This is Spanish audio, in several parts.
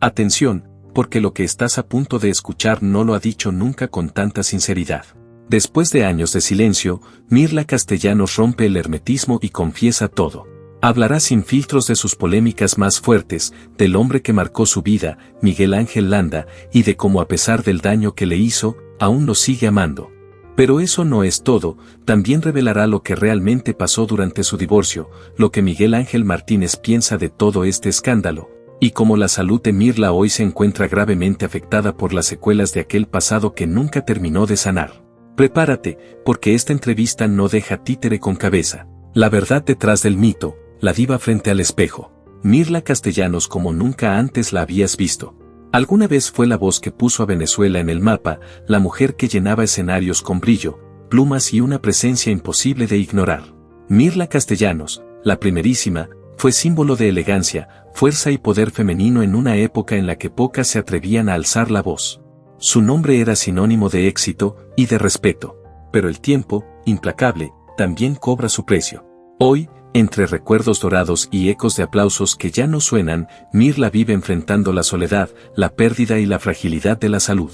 Atención, porque lo que estás a punto de escuchar no lo ha dicho nunca con tanta sinceridad. Después de años de silencio, Mirla Castellanos rompe el hermetismo y confiesa todo. Hablará sin filtros de sus polémicas más fuertes, del hombre que marcó su vida, Miguel Ángel Landa, y de cómo a pesar del daño que le hizo, aún lo sigue amando. Pero eso no es todo, también revelará lo que realmente pasó durante su divorcio, lo que Miguel Ángel Martínez piensa de todo este escándalo, y cómo la salud de Mirla hoy se encuentra gravemente afectada por las secuelas de aquel pasado que nunca terminó de sanar. Prepárate, porque esta entrevista no deja títere con cabeza. La verdad detrás del mito, la diva frente al espejo. Mirla Castellanos como nunca antes la habías visto. Alguna vez fue la voz que puso a Venezuela en el mapa, la mujer que llenaba escenarios con brillo, plumas y una presencia imposible de ignorar. Mirla Castellanos, la primerísima, fue símbolo de elegancia, fuerza y poder femenino en una época en la que pocas se atrevían a alzar la voz. Su nombre era sinónimo de éxito y de respeto. Pero el tiempo, implacable, también cobra su precio. Hoy, entre recuerdos dorados y ecos de aplausos que ya no suenan, Mirla vive enfrentando la soledad, la pérdida y la fragilidad de la salud.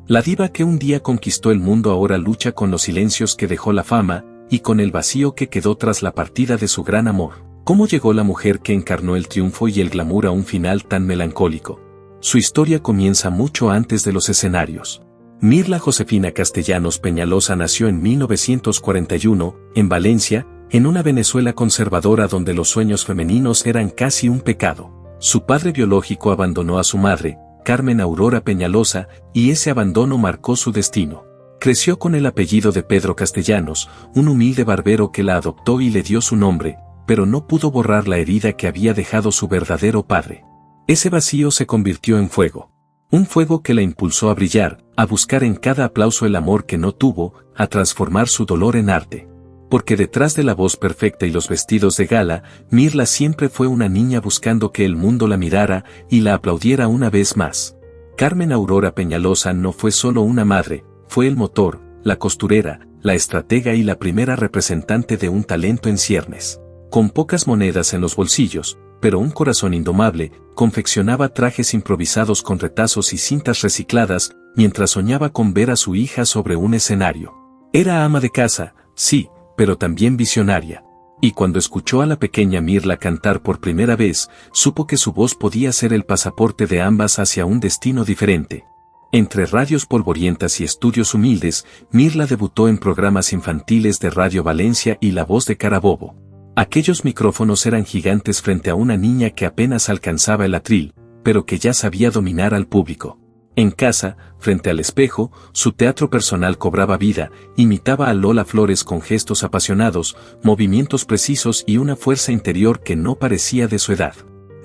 La diva que un día conquistó el mundo ahora lucha con los silencios que dejó la fama, y con el vacío que quedó tras la partida de su gran amor. ¿Cómo llegó la mujer que encarnó el triunfo y el glamour a un final tan melancólico? Su historia comienza mucho antes de los escenarios. Mirla Josefina Castellanos Peñalosa nació en 1941, en Valencia, en una Venezuela conservadora donde los sueños femeninos eran casi un pecado. Su padre biológico abandonó a su madre, Carmen Aurora Peñalosa, y ese abandono marcó su destino. Creció con el apellido de Pedro Castellanos, un humilde barbero que la adoptó y le dio su nombre, pero no pudo borrar la herida que había dejado su verdadero padre. Ese vacío se convirtió en fuego. Un fuego que la impulsó a brillar, a buscar en cada aplauso el amor que no tuvo, a transformar su dolor en arte. Porque detrás de la voz perfecta y los vestidos de gala, Mirla siempre fue una niña buscando que el mundo la mirara y la aplaudiera una vez más. Carmen Aurora Peñalosa no fue solo una madre, fue el motor, la costurera, la estratega y la primera representante de un talento en ciernes. Con pocas monedas en los bolsillos, pero un corazón indomable, confeccionaba trajes improvisados con retazos y cintas recicladas, mientras soñaba con ver a su hija sobre un escenario. Era ama de casa, sí, pero también visionaria. Y cuando escuchó a la pequeña Mirla cantar por primera vez, supo que su voz podía ser el pasaporte de ambas hacia un destino diferente. Entre radios polvorientas y estudios humildes, Mirla debutó en programas infantiles de Radio Valencia y La Voz de Carabobo. Aquellos micrófonos eran gigantes frente a una niña que apenas alcanzaba el atril, pero que ya sabía dominar al público. En casa, frente al espejo, su teatro personal cobraba vida, imitaba a Lola Flores con gestos apasionados, movimientos precisos y una fuerza interior que no parecía de su edad.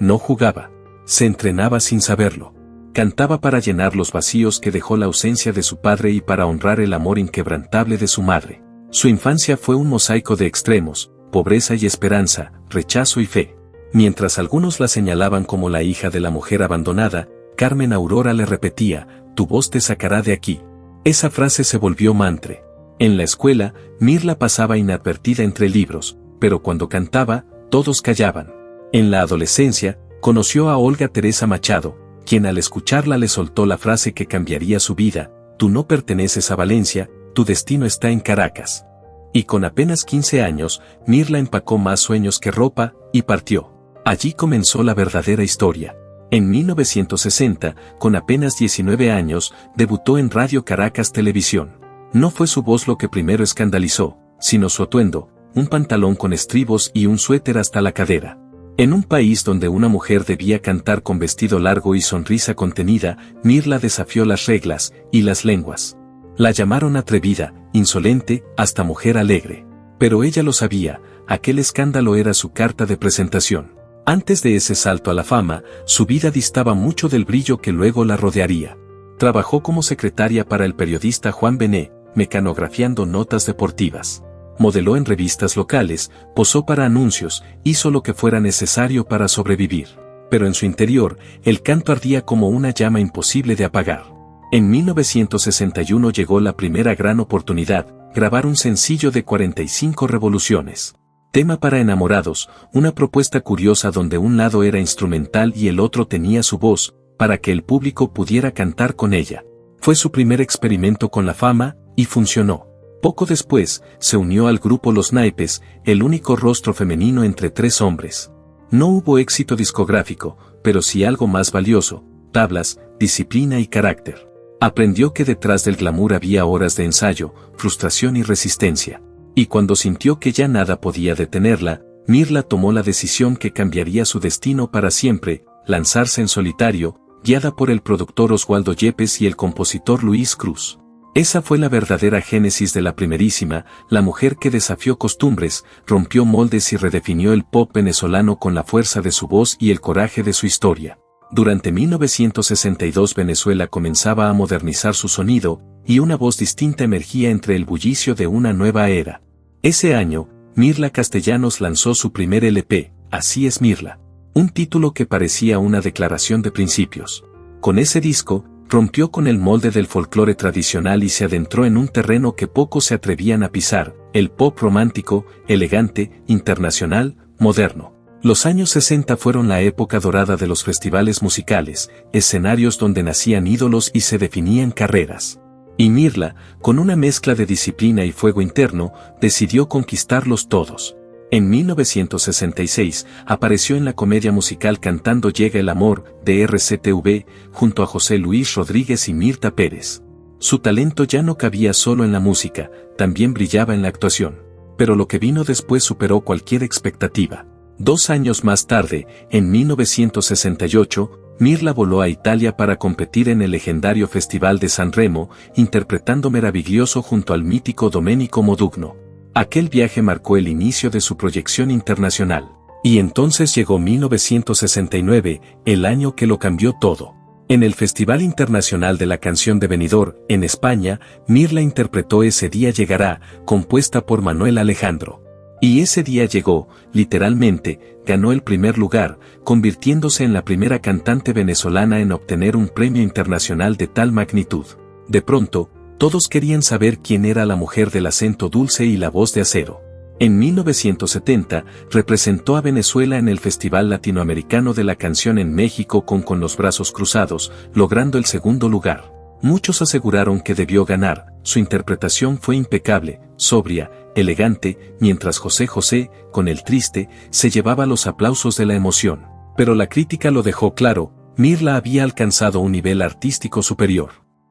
No jugaba. Se entrenaba sin saberlo. Cantaba para llenar los vacíos que dejó la ausencia de su padre y para honrar el amor inquebrantable de su madre. Su infancia fue un mosaico de extremos, pobreza y esperanza, rechazo y fe. Mientras algunos la señalaban como la hija de la mujer abandonada, Carmen Aurora le repetía, tu voz te sacará de aquí. Esa frase se volvió mantra. En la escuela, Mirla pasaba inadvertida entre libros, pero cuando cantaba, todos callaban. En la adolescencia, conoció a Olga Teresa Machado, quien al escucharla le soltó la frase que cambiaría su vida, tú no perteneces a Valencia, tu destino está en Caracas. Y con apenas 15 años, Mirla empacó más sueños que ropa, y partió. Allí comenzó la verdadera historia. En 1960, con apenas 19 años, debutó en Radio Caracas Televisión. No fue su voz lo que primero escandalizó, sino su atuendo, un pantalón con estribos y un suéter hasta la cadera. En un país donde una mujer debía cantar con vestido largo y sonrisa contenida, Mirla desafió las reglas y las lenguas. La llamaron atrevida, insolente, hasta mujer alegre. Pero ella lo sabía, aquel escándalo era su carta de presentación. Antes de ese salto a la fama, su vida distaba mucho del brillo que luego la rodearía. Trabajó como secretaria para el periodista Juan Bené, mecanografiando notas deportivas. Modeló en revistas locales, posó para anuncios, hizo lo que fuera necesario para sobrevivir. Pero en su interior, el canto ardía como una llama imposible de apagar. En 1961 llegó la primera gran oportunidad, grabar un sencillo de 45 revoluciones. Tema para enamorados, una propuesta curiosa donde un lado era instrumental y el otro tenía su voz, para que el público pudiera cantar con ella. Fue su primer experimento con la fama, y funcionó. Poco después, se unió al grupo Los Naipes, el único rostro femenino entre 3 hombres. No hubo éxito discográfico, pero sí algo más valioso: tablas, disciplina y carácter. Aprendió que detrás del glamour había horas de ensayo, frustración y resistencia. Y cuando sintió que ya nada podía detenerla, Mirla tomó la decisión que cambiaría su destino para siempre: lanzarse en solitario, guiada por el productor Oswaldo Yepes y el compositor Luis Cruz. Esa fue la verdadera génesis de la primerísima, la mujer que desafió costumbres, rompió moldes y redefinió el pop venezolano con la fuerza de su voz y el coraje de su historia. Durante 1962 Venezuela comenzaba a modernizar su sonido, y una voz distinta emergía entre el bullicio de una nueva era. Ese año, Mirla Castellanos lanzó su primer LP, Así es Mirla. Un título que parecía una declaración de principios. Con ese disco, rompió con el molde del folclore tradicional y se adentró en un terreno que pocos se atrevían a pisar: el pop romántico, elegante, internacional, moderno. Los años 60 fueron la época dorada de los festivales musicales, escenarios donde nacían ídolos y se definían carreras. Y Mirla, con una mezcla de disciplina y fuego interno, decidió conquistarlos todos. En 1966, apareció en la comedia musical Cantando llega el amor, de RCTV, junto a José Luis Rodríguez y Mirta Pérez. Su talento ya no cabía solo en la música, también brillaba en la actuación. Pero lo que vino después superó cualquier expectativa. 2 años más tarde, en 1968, Mirla voló a Italia para competir en el legendario Festival de San Remo, interpretando Meraviglioso junto al mítico Domenico Modugno. Aquel viaje marcó el inicio de su proyección internacional. Y entonces llegó 1969, el año que lo cambió todo. En el Festival Internacional de la Canción de Benidorm, en España, Mirla interpretó Ese día llegará, compuesta por Manuel Alejandro. Y ese día llegó, literalmente, ganó el primer lugar, convirtiéndose en la primera cantante venezolana en obtener un premio internacional de tal magnitud. De pronto, todos querían saber quién era la mujer del acento dulce y la voz de acero. En 1970, representó a Venezuela en el Festival Latinoamericano de la Canción en México con los brazos cruzados, logrando el 2º lugar. Muchos aseguraron que debió ganar. Su interpretación fue impecable, sobria, elegante, mientras José José, con El Triste, se llevaba los aplausos de la emoción. Pero la crítica lo dejó claro: Mirla había alcanzado un nivel artístico superior.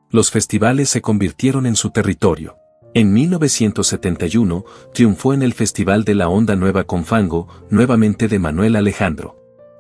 Los festivales se convirtieron en su territorio. En 1971, triunfó en el Festival de la Onda Nueva con Fango, nuevamente de Manuel Alejandro.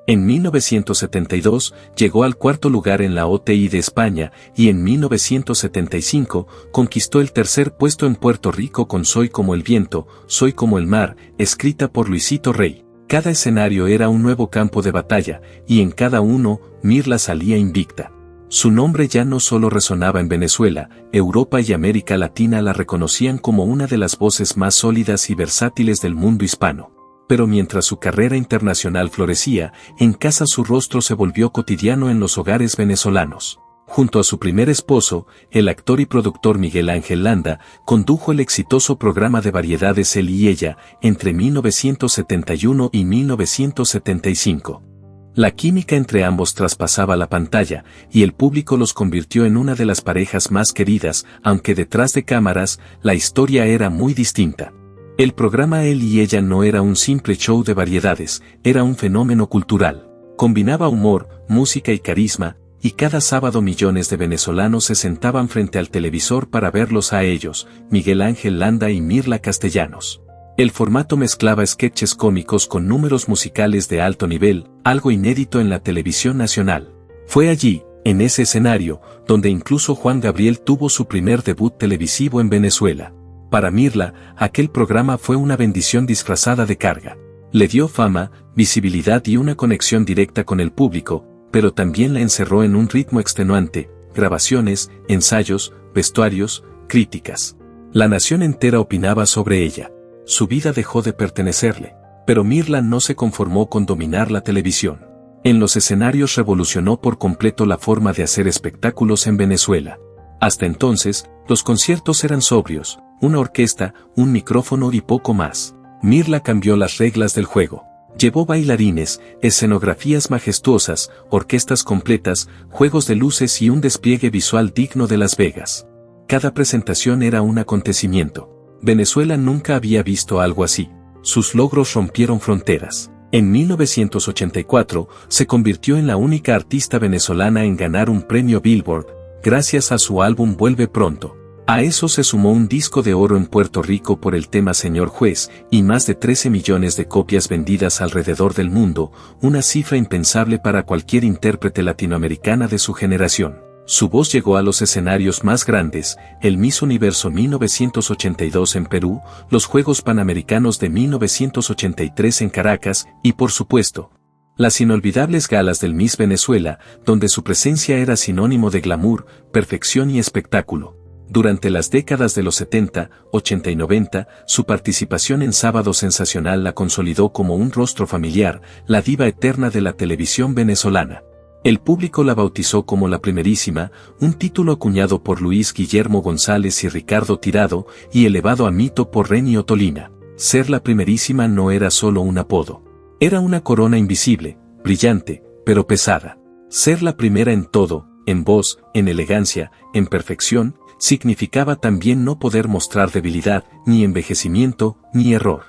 En 1972, llegó al 4º lugar en la OTI de España, y en 1975, conquistó el 3er puesto en Puerto Rico con Soy como el viento, soy como el mar, escrita por Luisito Rey. Cada escenario era un nuevo campo de batalla, y en cada uno, Mirla salía invicta. Su nombre ya no solo resonaba en Venezuela, Europa y América Latina la reconocían como una de las voces más sólidas y versátiles del mundo hispano. Pero mientras su carrera internacional florecía, en casa su rostro se volvió cotidiano en los hogares venezolanos. Junto a su primer esposo, el actor y productor Miguel Ángel Landa, condujo el exitoso programa de variedades Él y Ella, entre 1971 y 1975. La química entre ambos traspasaba la pantalla, y el público los convirtió en una de las parejas más queridas, aunque detrás de cámaras, la historia era muy distinta. El programa Él y Ella no era un simple show de variedades, era un fenómeno cultural. Combinaba humor, música y carisma, y cada sábado millones de venezolanos se sentaban frente al televisor para verlos a ellos, Miguel Ángel Landa y Mirla Castellanos. El formato mezclaba sketches cómicos con números musicales de alto nivel, algo inédito en la televisión nacional. Fue allí, en ese escenario, donde incluso Juan Gabriel tuvo su primer debut televisivo en Venezuela. Para Mirla, aquel programa fue una bendición disfrazada de carga. Le dio fama, visibilidad y una conexión directa con el público, pero también la encerró en un ritmo extenuante: grabaciones, ensayos, vestuarios, críticas. La nación entera opinaba sobre ella. Su vida dejó de pertenecerle, pero Mirla no se conformó con dominar la televisión. En los escenarios revolucionó por completo la forma de hacer espectáculos en Venezuela. Hasta entonces, los conciertos eran sobrios: una orquesta, un micrófono y poco más. Mirla cambió las reglas del juego. Llevó bailarines, escenografías majestuosas, orquestas completas, juegos de luces y un despliegue visual digno de Las Vegas. Cada presentación era un acontecimiento. Venezuela nunca había visto algo así. Sus logros rompieron fronteras. En 1984, se convirtió en la única artista venezolana en ganar un premio Billboard, gracias a su álbum Vuelve Pronto. A eso se sumó un disco de oro en Puerto Rico por el tema Señor Juez, y más de 13 millones de copias vendidas alrededor del mundo, una cifra impensable para cualquier intérprete latinoamericana de su generación. Su voz llegó a los escenarios más grandes, el Miss Universo 1982 en Perú, los Juegos Panamericanos de 1983 en Caracas, y por supuesto, las inolvidables galas del Miss Venezuela, donde su presencia era sinónimo de glamour, perfección y espectáculo. Durante las décadas de los 70, 80 y 90, su participación en Sábado Sensacional la consolidó como un rostro familiar, la diva eterna de la televisión venezolana. El público la bautizó como la Primerísima, un título acuñado por Luis Guillermo González y Ricardo Tirado, y elevado a mito por Reni Ottolina. Ser la Primerísima no era solo un apodo. Era una corona invisible, brillante, pero pesada. Ser la primera en todo, en voz, en elegancia, en perfección, significaba también no poder mostrar debilidad, ni envejecimiento, ni error.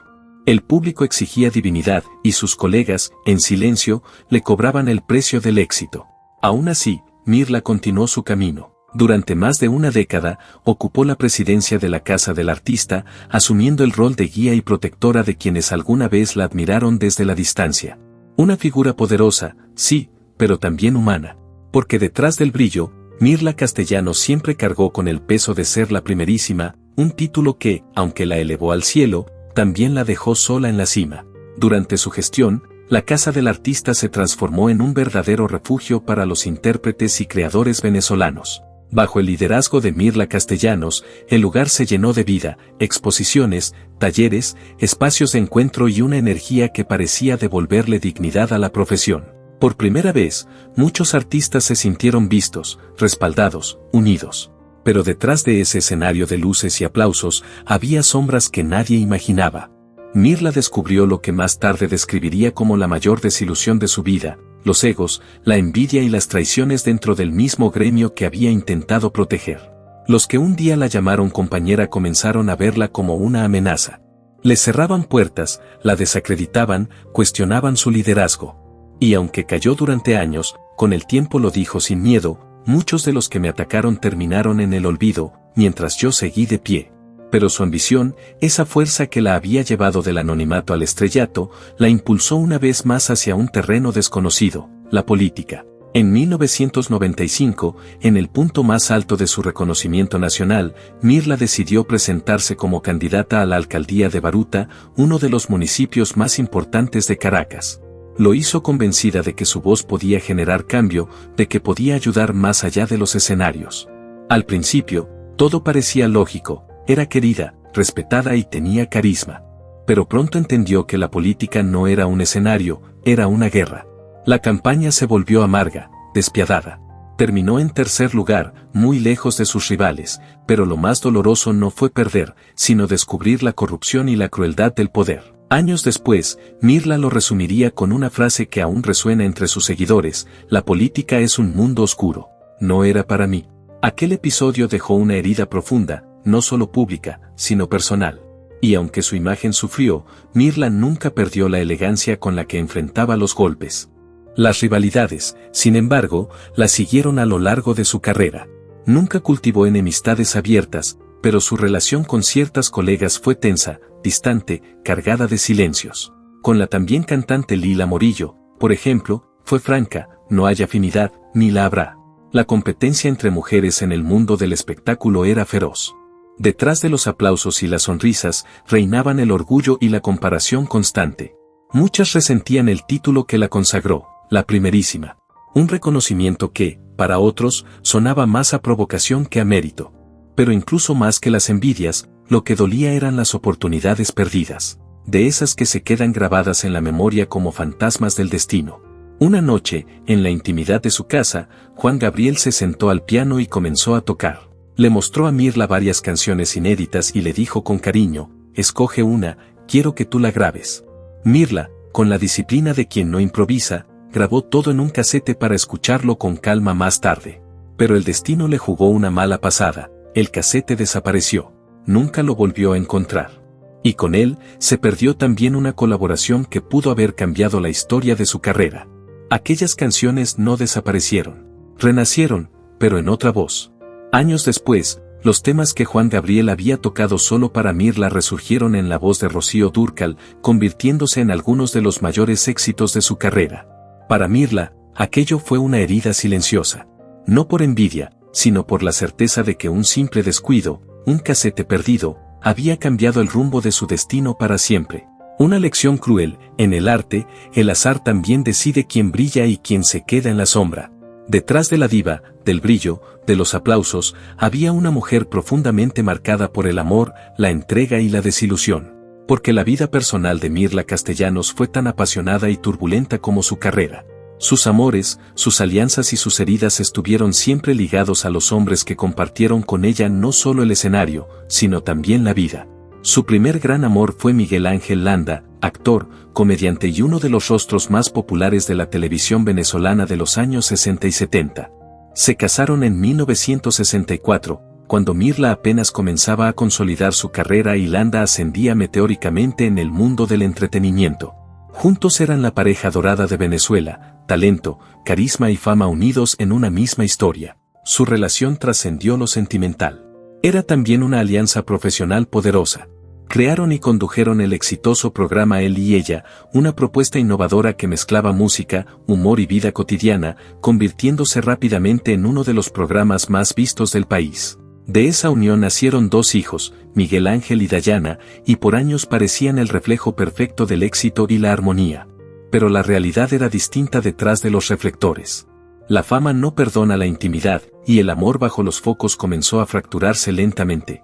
El público exigía divinidad, y sus colegas, en silencio, le cobraban el precio del éxito. Aún así, Mirla continuó su camino. Durante más de una década, ocupó la presidencia de la Casa del Artista, asumiendo el rol de guía y protectora de quienes alguna vez la admiraron desde la distancia. Una figura poderosa, sí, pero también humana. Porque detrás del brillo, Mirla Castellanos siempre cargó con el peso de ser la Primerísima, un título que, aunque la elevó al cielo, también la dejó sola en la cima. Durante su gestión, la Casa del Artista se transformó en un verdadero refugio para los intérpretes y creadores venezolanos. Bajo el liderazgo de Mirla Castellanos, el lugar se llenó de vida, exposiciones, talleres, espacios de encuentro y una energía que parecía devolverle dignidad a la profesión. Por primera vez, muchos artistas se sintieron vistos, respaldados, unidos. Pero detrás de ese escenario de luces y aplausos, había sombras que nadie imaginaba. Mirla descubrió lo que más tarde describiría como la mayor desilusión de su vida, los egos, la envidia y las traiciones dentro del mismo gremio que había intentado proteger. Los que un día la llamaron compañera comenzaron a verla como una amenaza. Le cerraban puertas, la desacreditaban, cuestionaban su liderazgo. Y aunque cayó durante años, con el tiempo lo dijo sin miedo: muchos de los que me atacaron terminaron en el olvido, mientras yo seguí de pie. Pero su ambición, esa fuerza que la había llevado del anonimato al estrellato, la impulsó una vez más hacia un terreno desconocido, la política. En 1995, en el punto más alto de su reconocimiento nacional, Mirla decidió presentarse como candidata a la alcaldía de Baruta, uno de los municipios más importantes de Caracas. Lo hizo convencida de que su voz podía generar cambio, de que podía ayudar más allá de los escenarios. Al principio, todo parecía lógico, era querida, respetada y tenía carisma. Pero pronto entendió que la política no era un escenario, era una guerra. La campaña se volvió amarga, despiadada. Terminó en tercer lugar, muy lejos de sus rivales, pero lo más doloroso no fue perder, sino descubrir la corrupción y la crueldad del poder. Años después, Mirla lo resumiría con una frase que aún resuena entre sus seguidores: la política es un mundo oscuro. No era para mí. Aquel episodio dejó una herida profunda, no solo pública, sino personal. Y aunque su imagen sufrió, Mirla nunca perdió la elegancia con la que enfrentaba los golpes. Las rivalidades, sin embargo, la siguieron a lo largo de su carrera. Nunca cultivó enemistades abiertas, pero su relación con ciertas colegas fue tensa, distante, cargada de silencios. Con la también cantante Lila Morillo, por ejemplo, fue franca: no hay afinidad, ni la habrá. La competencia entre mujeres en el mundo del espectáculo era feroz. Detrás de los aplausos y las sonrisas, reinaban el orgullo y la comparación constante. Muchas resentían el título que la consagró, la Primerísima. Un reconocimiento que, para otros, sonaba más a provocación que a mérito. Pero incluso más que las envidias, lo que dolía eran las oportunidades perdidas. De esas que se quedan grabadas en la memoria como fantasmas del destino. Una noche, en la intimidad de su casa, Juan Gabriel se sentó al piano y comenzó a tocar. Le mostró a Mirla varias canciones inéditas y le dijo con cariño: escoge una, quiero que tú la grabes. Mirla, Con la disciplina de quien no improvisa, grabó todo en un casete para escucharlo con calma más tarde. Pero el destino le jugó una mala pasada, el casete desapareció. Nunca lo volvió a encontrar. Y con él, se perdió también una colaboración que pudo haber cambiado la historia de su carrera. Aquellas canciones no desaparecieron. Renacieron, pero en otra voz. Años después, los temas que Juan Gabriel había tocado solo para Mirla resurgieron en la voz de Rocío Dúrcal, convirtiéndose en algunos de los mayores éxitos de su carrera. Para Mirla, aquello fue una herida silenciosa. No por envidia, sino por la certeza de que un simple descuido, un casete perdido, había cambiado el rumbo de su destino para siempre. Una lección cruel: en el arte, el azar también decide quién brilla y quién se queda en la sombra. Detrás de la diva, del brillo, de los aplausos, había una mujer profundamente marcada por el amor, la entrega y la desilusión. Porque la vida personal de Mirla Castellanos fue tan apasionada y turbulenta como su carrera. Sus amores, sus alianzas y sus heridas estuvieron siempre ligados a los hombres que compartieron con ella no solo el escenario, sino también la vida. Su primer gran amor fue Miguel Ángel Landa, actor, comediante y uno de los rostros más populares de la televisión venezolana de los años 60 y 70. Se casaron en 1964, cuando Mirla apenas comenzaba a consolidar su carrera y Landa ascendía meteóricamente en el mundo del entretenimiento. Juntos eran la pareja dorada de Venezuela, talento, carisma y fama unidos en una misma historia. Su relación trascendió lo sentimental. Era también una alianza profesional poderosa. Crearon y condujeron el exitoso programa Él y Ella, una propuesta innovadora que mezclaba música, humor y vida cotidiana, convirtiéndose rápidamente en uno de los programas más vistos del país. De esa unión nacieron dos hijos, Miguel Ángel y Dayana, y por años parecían el reflejo perfecto del éxito y la armonía. Pero la realidad era distinta detrás de los reflectores. La fama no perdona la intimidad, y el amor bajo los focos comenzó a fracturarse lentamente.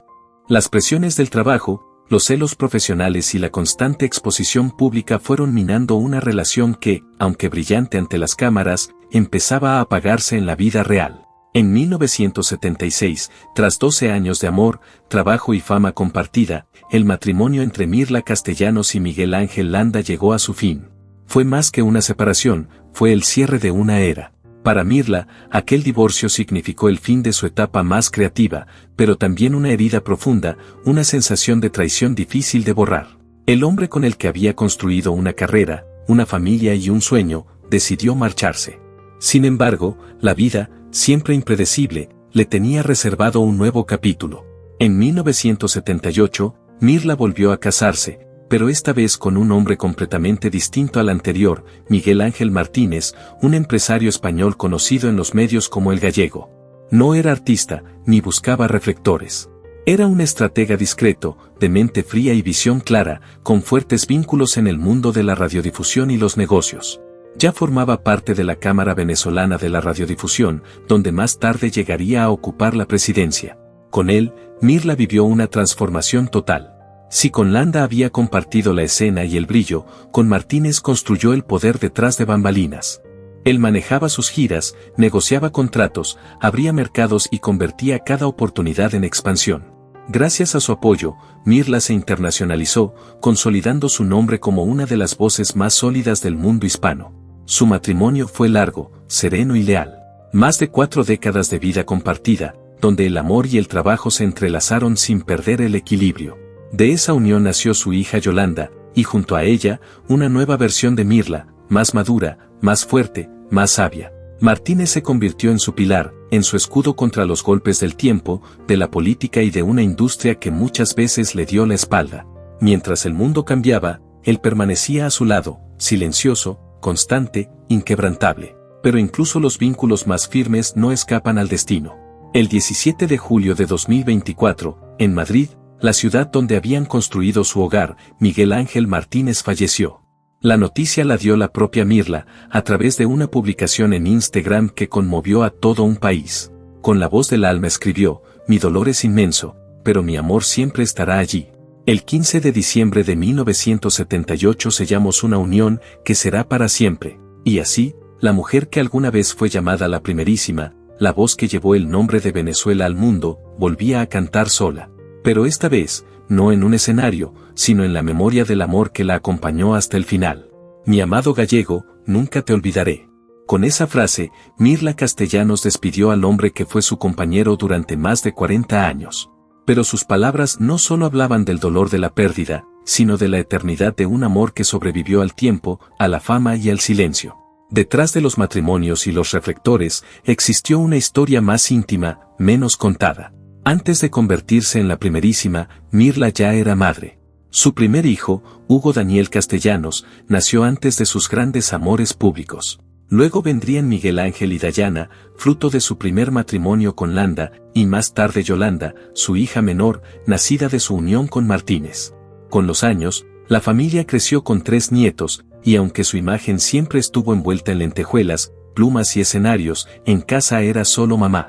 Las presiones del trabajo, los celos profesionales y la constante exposición pública fueron minando una relación que, aunque brillante ante las cámaras, empezaba a apagarse en la vida real. En 1976, tras 12 años de amor, trabajo y fama compartida, el matrimonio entre Mirla Castellanos y Miguel Ángel Landa llegó a su fin. Fue más que una separación, fue el cierre de una era. Para Mirla, aquel divorcio significó el fin de su etapa más creativa, pero también una herida profunda, una sensación de traición difícil de borrar. El hombre con el que había construido una carrera, una familia y un sueño, decidió marcharse. Sin embargo, la vida, siempre impredecible, le tenía reservado un nuevo capítulo. En 1978, Mirla volvió a casarse, pero esta vez con un hombre completamente distinto al anterior, Miguel Ángel Martínez, un empresario español conocido en los medios como El Gallego. No era artista, ni buscaba reflectores. Era un estratega discreto, de mente fría y visión clara, con fuertes vínculos en el mundo de la radiodifusión y los negocios. Ya formaba parte de la Cámara Venezolana de la Radiodifusión, donde más tarde llegaría a ocupar la presidencia. Con él, Mirla vivió una transformación total. Si con Landa había compartido la escena y el brillo, con Martínez construyó el poder detrás de bambalinas. Él manejaba sus giras, negociaba contratos, abría mercados y convertía cada oportunidad en expansión. Gracias a su apoyo, Mirla se internacionalizó, consolidando su nombre como una de las voces más sólidas del mundo hispano. Su matrimonio fue largo, sereno y leal. Más de 4 décadas de vida compartida, donde el amor y el trabajo se entrelazaron sin perder el equilibrio. De esa unión nació su hija Yolanda, y junto a ella, una nueva versión de Mirla, más madura, más fuerte, más sabia. Martínez se convirtió en su pilar, en su escudo contra los golpes del tiempo, de la política y de una industria que muchas veces le dio la espalda. Mientras el mundo cambiaba, él permanecía a su lado, silencioso, constante, inquebrantable. Pero incluso los vínculos más firmes no escapan al destino. El 17 de julio de 2024, en Madrid, la ciudad donde habían construido su hogar, Miguel Ángel Martínez falleció. La noticia la dio la propia Mirla, a través de una publicación en Instagram que conmovió a todo un país. Con la voz del alma escribió: "Mi dolor es inmenso, pero mi amor siempre estará allí". El 15 de diciembre de 1978 sellamos una unión que será para siempre. Y así, la mujer que alguna vez fue llamada la primerísima, la voz que llevó el nombre de Venezuela al mundo, volvía a cantar sola. Pero esta vez, no en un escenario, sino en la memoria del amor que la acompañó hasta el final. Mi amado gallego, nunca te olvidaré. Con esa frase, Mirla Castellanos despidió al hombre que fue su compañero durante más de 40 años. Pero sus palabras no solo hablaban del dolor de la pérdida, sino de la eternidad de un amor que sobrevivió al tiempo, a la fama y al silencio. Detrás de los matrimonios y los reflectores, existió una historia más íntima, menos contada. Antes de convertirse en la primerísima, Mirla ya era madre. Su primer hijo, Hugo Daniel Castellanos, nació antes de sus grandes amores públicos. Luego vendrían Miguel Ángel y Dayana, fruto de su primer matrimonio con Landa, y más tarde Yolanda, su hija menor, nacida de su unión con Martínez. Con los años, la familia creció con 3 nietos, y aunque su imagen siempre estuvo envuelta en lentejuelas, plumas y escenarios, en casa era solo mamá.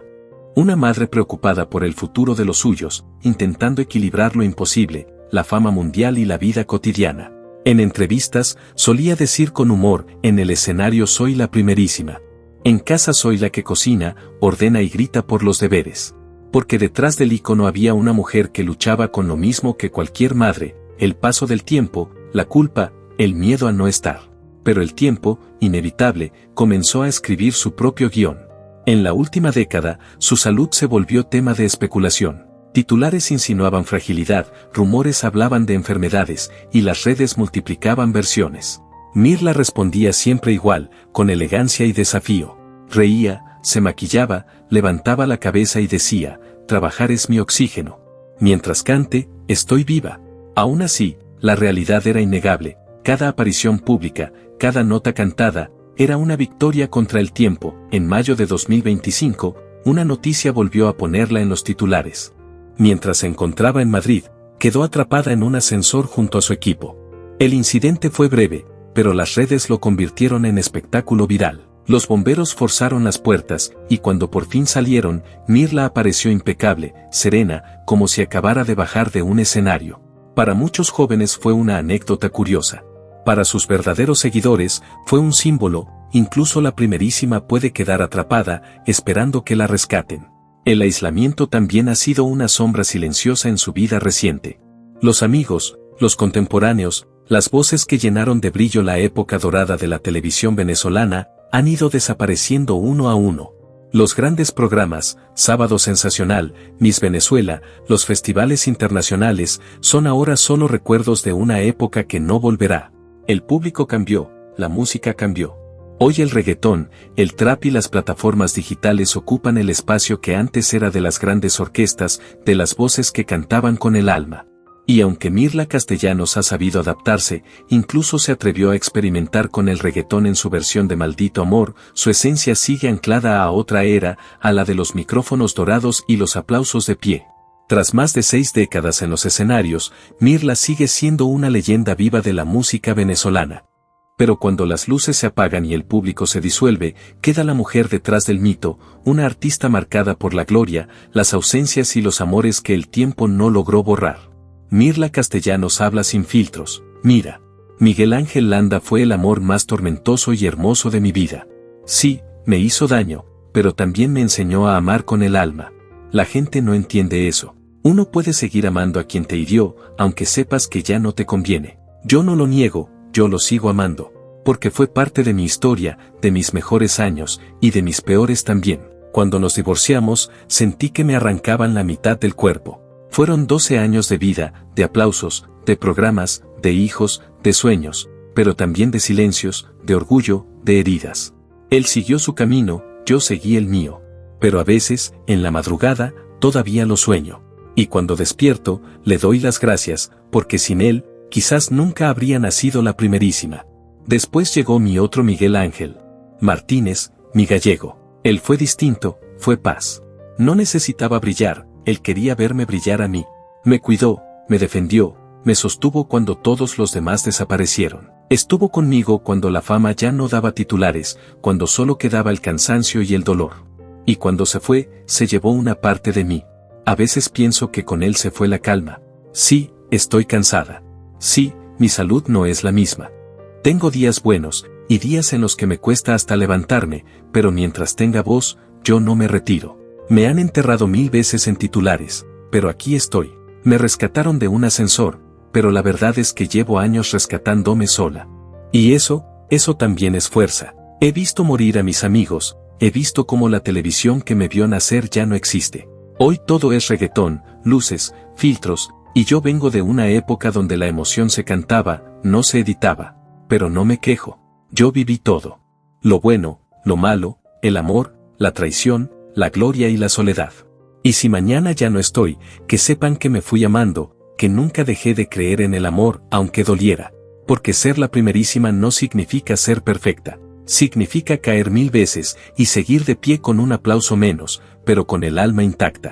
Una madre preocupada por el futuro de los suyos, intentando equilibrar lo imposible, la fama mundial y la vida cotidiana. En entrevistas, solía decir con humor, en el escenario soy la primerísima. En casa soy la que cocina, ordena y grita por los deberes. Porque detrás del ícono había una mujer que luchaba con lo mismo que cualquier madre, el paso del tiempo, la culpa, el miedo a no estar. Pero el tiempo, inevitable, comenzó a escribir su propio guión. En la última década, su salud se volvió tema de especulación. Titulares insinuaban fragilidad, rumores hablaban de enfermedades, y las redes multiplicaban versiones. Mirla respondía siempre igual, con elegancia y desafío. Reía, se maquillaba, levantaba la cabeza y decía, trabajar es mi oxígeno. Mientras cante, estoy viva. Aún así, la realidad era innegable. Cada aparición pública, cada nota cantada, era una victoria contra el tiempo. En mayo de 2025, una noticia volvió a ponerla en los titulares. Mientras se encontraba en Madrid, quedó atrapada en un ascensor junto a su equipo. El incidente fue breve, pero las redes lo convirtieron en espectáculo viral. Los bomberos forzaron las puertas, y cuando por fin salieron, Mirla apareció impecable, serena, como si acabara de bajar de un escenario. Para muchos jóvenes fue una anécdota curiosa. Para sus verdaderos seguidores, fue un símbolo, incluso la primerísima puede quedar atrapada, esperando que la rescaten. El aislamiento también ha sido una sombra silenciosa en su vida reciente. Los amigos, los contemporáneos, las voces que llenaron de brillo la época dorada de la televisión venezolana, han ido desapareciendo uno a uno. Los grandes programas, Sábado Sensacional, Miss Venezuela, los festivales internacionales, son ahora solo recuerdos de una época que no volverá. El público cambió, la música cambió. Hoy el reggaetón, el trap y las plataformas digitales ocupan el espacio que antes era de las grandes orquestas, de las voces que cantaban con el alma. Y aunque Mirla Castellanos ha sabido adaptarse, incluso se atrevió a experimentar con el reggaetón en su versión de Maldito Amor, su esencia sigue anclada a otra era, a la de los micrófonos dorados y los aplausos de pie. Tras más de 6 décadas en los escenarios, Mirla sigue siendo una leyenda viva de la música venezolana. Pero cuando las luces se apagan y el público se disuelve, queda la mujer detrás del mito, una artista marcada por la gloria, las ausencias y los amores que el tiempo no logró borrar. Mirla Castellanos habla sin filtros. Mira, Miguel Ángel Landa fue el amor más tormentoso y hermoso de mi vida. Sí, me hizo daño, pero también me enseñó a amar con el alma. La gente no entiende eso. Uno puede seguir amando a quien te hirió, aunque sepas que ya no te conviene. Yo no lo niego, yo lo sigo amando. Porque fue parte de mi historia, de mis mejores años, y de mis peores también. Cuando nos divorciamos, sentí que me arrancaban la mitad del cuerpo. Fueron 12 años de vida, de aplausos, de programas, de hijos, de sueños, pero también de silencios, de orgullo, de heridas. Él siguió su camino, yo seguí el mío. Pero a veces, en la madrugada, todavía lo sueño. Y cuando despierto, le doy las gracias, porque sin él, quizás nunca habría nacido la primerísima. Después llegó mi otro Miguel Ángel Martínez, mi gallego. Él fue distinto, fue paz. No necesitaba brillar, él quería verme brillar a mí. Me cuidó, me defendió, me sostuvo cuando todos los demás desaparecieron. Estuvo conmigo cuando la fama ya no daba titulares, cuando solo quedaba el cansancio y el dolor. Y cuando se fue, se llevó una parte de mí. A veces pienso que con él se fue la calma. Sí, estoy cansada. Sí, mi salud no es la misma. Tengo días buenos, y días en los que me cuesta hasta levantarme, pero mientras tenga voz, yo no me retiro. Me han enterrado 1000 veces en titulares, pero aquí estoy. Me rescataron de un ascensor, pero la verdad es que llevo años rescatándome sola. Y eso también es fuerza. He visto morir a mis amigos, he visto cómo la televisión que me vio nacer ya no existe. Hoy todo es reggaetón, luces, filtros, y yo vengo de una época donde la emoción se cantaba, no se editaba. Pero no me quejo. Yo viví todo. Lo bueno, lo malo, el amor, la traición, la gloria y la soledad. Y si mañana ya no estoy, que sepan que me fui amando, que nunca dejé de creer en el amor, aunque doliera. Porque ser la primerísima no significa ser perfecta. Significa caer 1000 veces y seguir de pie con un aplauso menos, pero con el alma intacta.